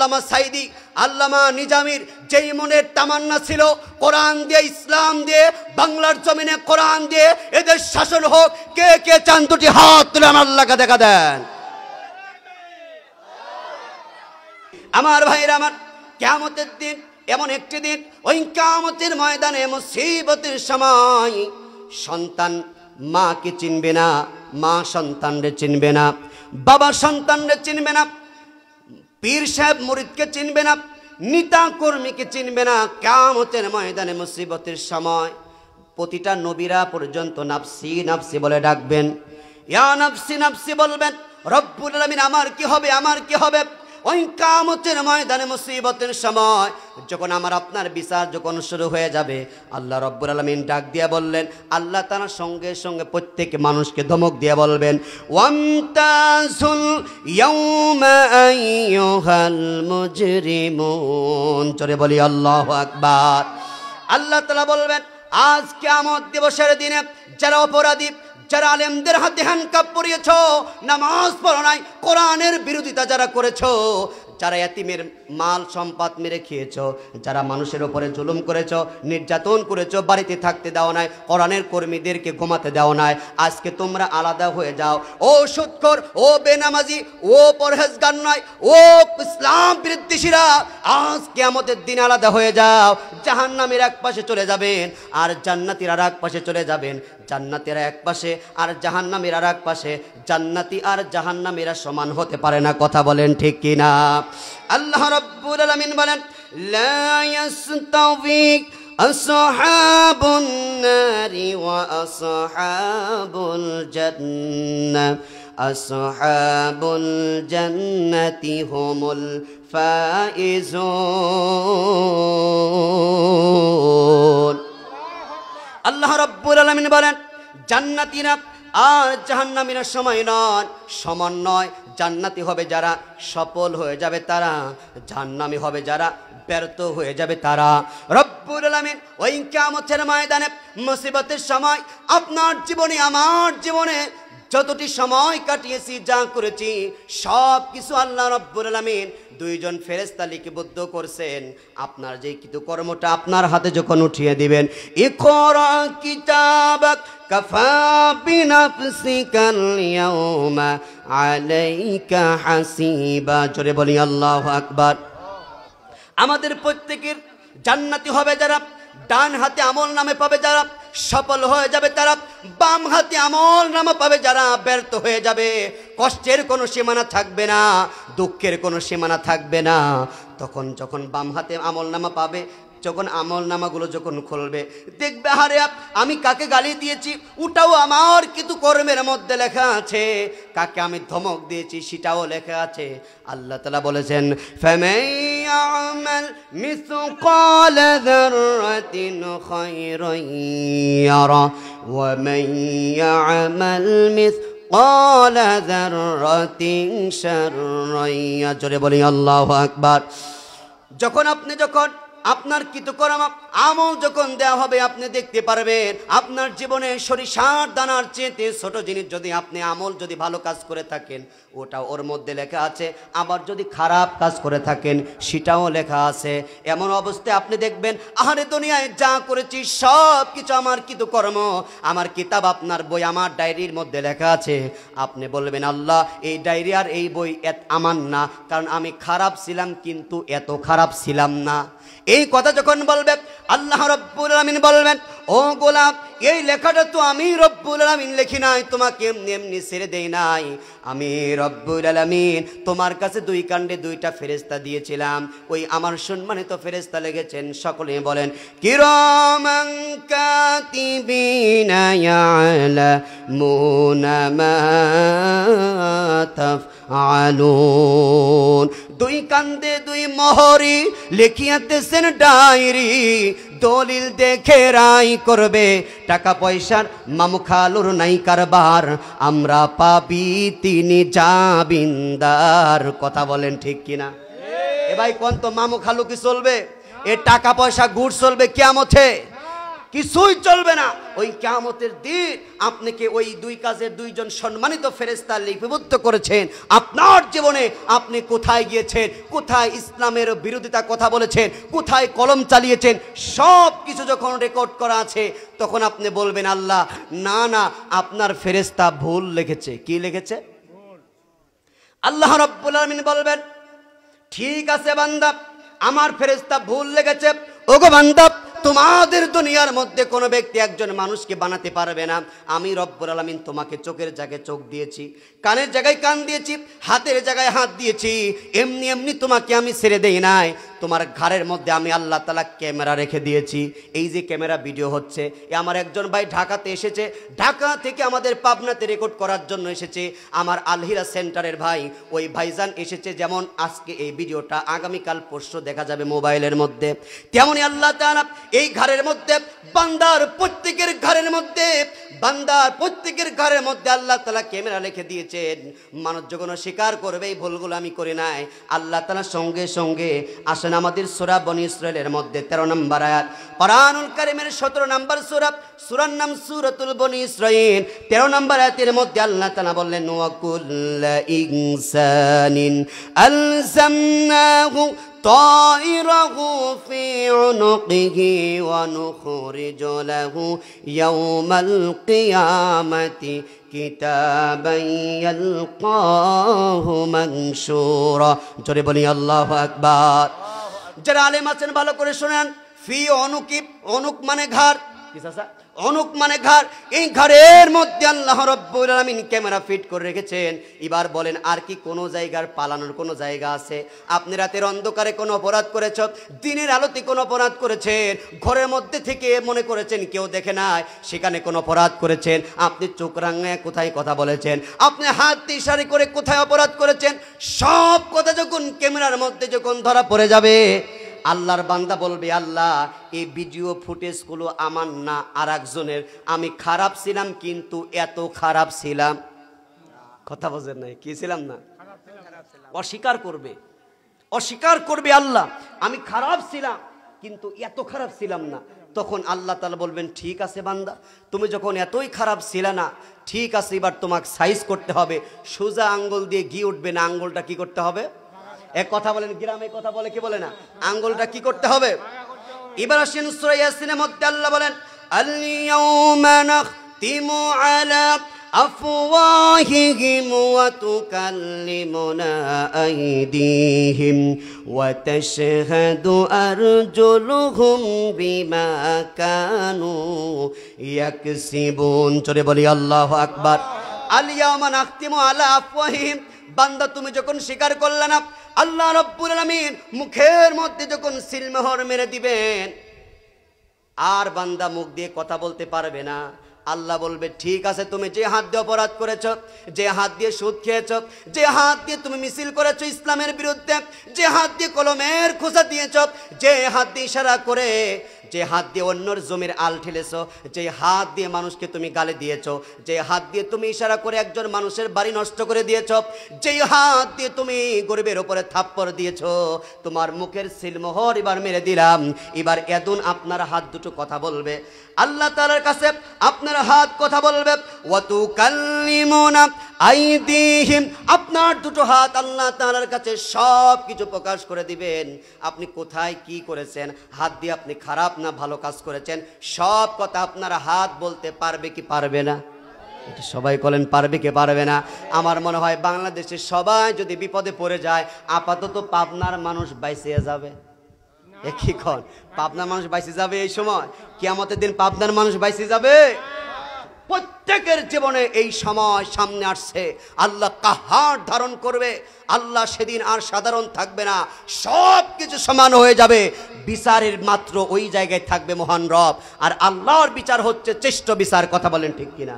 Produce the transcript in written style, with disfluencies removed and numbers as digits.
আল্লামা সাইদি, আল্লামা নিজামীর যেই মনের তামান্না ছিল কোরআন দিয়ে, ইসলাম দিয়ে, বাংলার জমিনে কোরআন দিয়ে এদের শাসন হোক, কে কে চান দুটি হাত তুলে আমার আল্লাহকে দেখা দেন। আমার ভাইরা আমার, কিয়ামতের দিন এমন একটি দিন, ওই কিয়ামতের ময়দানে মুসিবতের সময় সন্তান মাকে চিনবে না, মা সন্তানরে চিনবে না, বাবা সন্তানরে চিনবে না, পীর সাহেব মুরিদকে চিনবে না, নেতা কর্মীকে চিনবে না। কিয়ামতের ময়দানে মুসিবতের সময় প্রতিটা নবীরা পর্যন্ত নাফসি নাফসি বলে ডাকবেন, ইয়া নাফসি নাফসি বলবেন, রব্বুল আলামিন আমার কি হবে, আমার কি হবে। ওই কিয়ামতের ময়দানে মুসিবতের সময় যখন আমার আপনার বিচার যখন শুরু হয়ে যাবে, আল্লাহ রব্বুল আলামিন ডাক দিয়ে বললেন, আল্লাহ তাআলা সঙ্গে সঙ্গে প্রত্যেক মানুষকে ধমক দিয়ে বলবেন, ওয়ামতাজুল ইয়াউমা আইয়ুহাল মুজরিমুন। চলে বলি আল্লাহু আকবার। আল্লাহ তাআলা বলবেন, আজ কিয়ামত দিবসের দিনে যারা অপরাধী, যারা আলেমদের হাতে হ্যান্ডকাপ পরিয়েছ, নামাজ পড়ো নাই, কোরআনের বিরোধিতা যারা করেছ, যারা এতিমের মাল সম্পদ মেরে খেয়েছ, যারা মানুষের উপরে জুলুম করেছ, নির্যাতন করেছ, বাড়িতে থাকতে দাও নাই, কোরআনের কর্মীদেরকে ঘুমাতে দাও নাই, আজকে তোমরা আলাদা হয়ে যাও। ও সুদখোর, ও বেনামাজি, ও পরহেজগার নয়, ও ইসলাম বিরোধীরা, আজ কিয়ামতের দিন আলাদা হয়ে যাও। জাহান্নামের এক পাশে চলে যাবেন আর জান্নাতীরা আর এক পাশে চলে যাবেন। জান্নাতীরা এক পাশে আর জাহান্নামের আর এক পাশে। জান্নাতি আর জাহান্নামীরা সমান হতে পারে না, কথা বলেন ঠিক কিনা? আল্লাহ রাব্বুল আলামিন বলেন, লা ইয়াস্তাওয়ি আসহাবুন নারি ওয়া আসহাবুল জান্নাহ, আসহাবুল জান্নাতি হুমুল ফাইজুন। আল্লাহ রাব্বুল আলামিন বলেন, জান্নাতীরা আর জাহান্নামীরা সমান নয়। জান্নাতি হবে যারা সফল হয়ে যাবে তারা, জাহান্নামী হবে যারা ব্যর্থ হয়ে যাবে তারা। রব্বুল আলামিন ওই কিয়ামতের ময়দানে মুসিবতের সময় আপনার জীবনে, আমার জীবনে যতটি সময় কাটিয়েছি, যা করেছি সব কিছু আল্লাহ রাব্বুল আলামিন দুইজন ফেরেশতা লিপিবদ্ধ করছেন। আপনার যে কৃতকর্মটা আপনার হাতে যখন উঠিয়ে দিবেন, ইকরা কিতাবাক কাফা বিনাফসিকাল ইয়াউমা আলাইকা হাসিবা। জোরে বলি আল্লাহু আকবার। আমাদের প্রত্যেকের জান্নাতি হবে যারা, ডান হাতে আমল নামে পাবে যারা, সফল হয়ে যাবে তারা, বাম হাতে আমল নামা পাবে যারা, ব্যর্থ হয়ে যাবে। কষ্টের কোনো সীমানা থাকবে না, দুঃখের কোনো সীমানা থাকবে না। তখন যখন বাম হাতে আমল নামা পাবে, যখন আমল নামাগুলো যখন খুলবে, দেখবে আরে আমি কাকে গালি দিয়েছি ওটাও আমার কিন্তু কর্মের মধ্যে লেখা আছে, কাকে আমি ধমক দিয়েছি সেটাও লেখা আছে। আল্লাহ তাআলা বলেছেন, ফামান ইয়ামাল মিসকালা যাররাতিন খায়রান ইয়ারা ওয়া মান ইয়ামাল মিসকালা যাররাতিন শাররান ইয়ারা। জোরে বলি আল্লাহু আকবার। যখন আপনার কৃতকর্ম আমল যখন দেওয়া হবে, আপনি দেখতে পারবেন আপনার জীবনে সরিষার দানার চেয়ে ছোট জিনিস যদি আপনি আমল যদি ভালো কাজ করে থাকেন ওটা ওর মধ্যে লেখা আছে, আবার যদি খারাপ কাজ করে থাকেন সেটাও লেখা আছে। এমন অবস্থায় আপনি দেখবেন আহারে দুনিয়ায় যা করেছি সব কিছু আমার কৃতকর্ম, আমার কিতাব, আপনার বই, আমার ডায়েরির মধ্যে লেখা আছে। আপনি বলবেন, আল্লাহ এই ডায়েরি আর এই বই আমার না, কারণ আমি খারাপ ছিলাম কিন্তু এত খারাপ ছিলাম না। এই কথা যখন বলবে, আল্লাহ রব্বুল আলামিন বলবেন, ও গোলাম এই লেখাটা তো আমি রব্বুল আলামিন লিখি নাই, তোমাকে এমনি এমনি ছেড়ে দেই নাই। আমি রব্বুল আলামিন তোমার কাছে দুই কাণ্ডে দুইটা ফেরেশতা দিয়েছিলাম, ওই আমার সম্মানিত ফেরেশতা লেগেছেন। সকলে বলেন, কিরামান কাতিবিনা ইয়ালামুনা মা তাফআলুন। দুই কান্দে দুই মোহরি লিখিয়াতেছেন ডায়েরি, দলিল দেখে রায় করবে, টাকা পয়সার মামুখালুর নাই কারবার, আমরা পাপি তিনি জামিনদার। কথা বলেন ঠিক কিনা? এ ভাই কোন তো মামুখালু কি চলবে? এ টাকা পয়সা গুড় চলবে কিয়ামতে? কিছুই চলবে না। ওই কিয়ামতের দিন আপনাকে ওই দুই কাজের দুইজন সম্মানিত ফেরেশতা লিপিবদ্ধ করেছেন। আপনার জীবনে আপনি কোথায় গিয়েছেন, কোথায় ইসলামের বিরোধিতা কথা বলেছেন, কোথায় কলম চালিয়েছেন, সব কিছু যখন রেকর্ড করা আছে তখন আপনি বলবেন আল্লাহ না না, আপনার ফেরেশতা ভুল লিখেছে। কি লিখেছে? আল্লাহ রাব্বুল আলামিন বলবেন ঠিক আছে বান্দা, আমার ফেরেশতা ভুল লিখেছে। ওগো বান্দা, তোমাদের দুনিয়ার মধ্যে কোনো ব্যক্তি একজন মানুষকে বানাতে পারবে না। আমি রব্বুল আলামিন তোমাকে চোখের জায়গায় চোখ দিয়েছি, কানের জায়গায় কান দিয়েছি, হাতের জায়গায় হাত দিয়েছি। এমনি এমনি তোমাকে আমি ছেড়ে দেই নাই। তোমার ঘরের মধ্যে আমি আল্লাহ তাআলা ক্যামেরা রেখে দিয়েছি। এই যে ক্যামেরা ভিডিও হচ্ছে, এ আমার একজন ভাই ঢাকাতে এসেছে, ঢাকা থেকে আমাদের পাবনাতে রেকর্ড করার জন্য এসেছে। আমার আলহিরা সেন্টারের ভাই, ওই ভাইজান এসেছে। যেমন আজকে এই ভিডিওটা আগামীকাল পরশু দেখা যাবে মোবাইলের মধ্যে, তেমনই আল্লাহ তাআলা এই ঘরের মধ্যে বান্দার প্রত্যেকের ঘরের মধ্যে আল্লাহ তাআলা ক্যামেরা রেখে দিয়েছেন। মানুষ যখন স্বীকার করবে এই ভুলগুলো আমি করি নাই, আল্লাহ তাআলা সঙ্গে সঙ্গে আসেন আমাদের সূরা বনী ইসরাঈলের মধ্যে 13 নম্বর আয়াত, কোরআনুল কারীমের 17 নম্বর সূরা, সূরার নাম সূরাতুল বনী ইসরাঈল। 13 নম্বর আয়াতের মধ্যে আল্লাহ তাআলা বললেন ওয়া কুল্লু ইনসানিন আলজামনাহু طائره في عنقه ونخرج له يوم القيامة كتابا يلقاه منشورا। জোরে বলি আল্লাহু আকবার। যারা আলেম আছেন ভালো করে শুনেন, ফি অনুকি, অনুক মানে ঘর, কি চাচা? অনুক মানে ঘর। এই ঘরের মধ্যে আল্লাহ রাব্বুল আলামিন ক্যামেরা ফিট করে রেখেছেন। এবার বলেন আর কি কোনো জায়গার পালানোর কোনো জায়গা আছে? আপনি রাতের অন্ধকারে কোনো অপরাধ করেছেন, দিনের আলোতে কোনো অপরাধ করেছেন, ঘরের মধ্যে থেকে মনে করেছেন কেউ দেখে নাই, সেখানে কোনো অপরাধ করেছেন। আপনি চোখ রাঙায় কোথায় কথা বলেছেন, আপনি হাত দিয়ে ইশারা করে কোথায় অপরাধ করেছেন, সব কথা যখন ক্যামেরার মধ্যে যখন ধরা পড়ে যাবে, আল্লাহর বান্দা বলবে আল্লাহ এই ভিডিও ফুটেজগুলো আমার না আর একজনের। আমি খারাপ ছিলাম কিন্তু এত খারাপ ছিলাম, কথা বোঝেন নাই, কি ছিলাম না? অস্বীকার করবে, অস্বীকার করবে আল্লাহ আমি খারাপ ছিলাম কিন্তু এত খারাপ ছিলাম না। তখন আল্লাহ তাআলা বলবেন ঠিক আছে বান্দা, তুমি যখন এতই খারাপ ছিলে না, ঠিক আছে এবার তোমাকে সাইজ করতে হবে। সোজা আঙ্গুল দিয়ে ঘি উঠবে না, আঙ্গুলটা কি করতে হবে? এক কথা বলেন, গ্রামে কথা বলে কি বলে না, আঙ্গুলটা কি করতে হবে? এবার আসেন সূরা ইয়াসিনের মধ্যে আল্লাহ বলেন আল ইয়াউমা নাখতিমু আলা আফওয়াহিহিম ওয়া তুকাল্লিমুনা আইদিহিম ওয়া তাশহাদু আরজুলুহুম বিমা কানু ইয়াকসিবুন। জোরে বলি আল্লাহু আকবার। আল ইয়াউমা নাখতিমু আলা আফওয়াহিহিম, বান্দা তুমি যখন স্বীকার করলে না, আল্লাহ রাব্বুল আলামিন মুখের মধ্যে যখন সিলমোহর মেরে দিবেন আর বান্দা মুখ দিয়ে কথা বলতে পারবে না। আল্লাহ বলবে ঠিক আছে, তুমি যে হাত দিয়ে অপরাধ করেছো, যে হাত দিয়ে সুদ খেয়েছো, যে হাত দিয়ে তুমি মিছিল করেছো ইসলামের বিরুদ্ধে, যে হাত দিয়ে কলমের খোঁচা দিয়েছো, যে হাত দিয়ে ইশারা করে, যে হাত দিয়ে অন্যর জমির আল ঠেলেছো, যে হাত দিয়ে মানুষকে তুমি গালি দিয়েছো, যে হাত দিয়ে তুমি ইশারা করে একজন মানুষের বাড়ি নষ্ট করে দিয়েছো, যে হাত দিয়ে তুমি গরিবের উপরে থাপ্পড় দিয়েছো, তোমার মুখের সিলমোহর এবার মেরে দিলাম। এবার এদুন আপনার হাত দুটো কথা বলবে আল্লাহ তাআলার কাছে, আপনার হাত কথা বলবে। ওয়া তুকাল্লিমুনা আইদিহিম, আপনার দুটো হাত আল্লাহ তাআলার কাছে সব কিছু প্রকাশ করে দিবেন। আপনি কোথায় কি করেছেন, হাত দিয়ে আপনি খারাপ না ভালো কাজ করেছেন, সব কথা আপনার হাত বলতে পারবে কি পারবে না? এটা সবাই বলেন পারবে কি পারবে না? আমার মনে হয় বাংলাদেশের সবাই যদি বিপদে পড়ে যায়, আপাতত পাবনার মানুষ বাইসে যাবে। একই ক্ষণ পাবনার মানুষ বাইসে যাবে। এই সময় কিয়ামতের দিন পাবনার মানুষ বাইসে যাবে। প্রত্যেকের জীবনে এই সময় সামনে আসছে, আল্লাহ কাহার ধারণ করবে। আল্লাহ সেদিন আর সাধারণ থাকবে না, সব কিছু সমান হয়ে যাবে। বিচারের মাত্র ওই জায়গায় থাকবে মহান রব, আর আল্লাহর বিচার হচ্ছে শ্রেষ্ঠ বিচার। কথা বলেন ঠিক কিনা?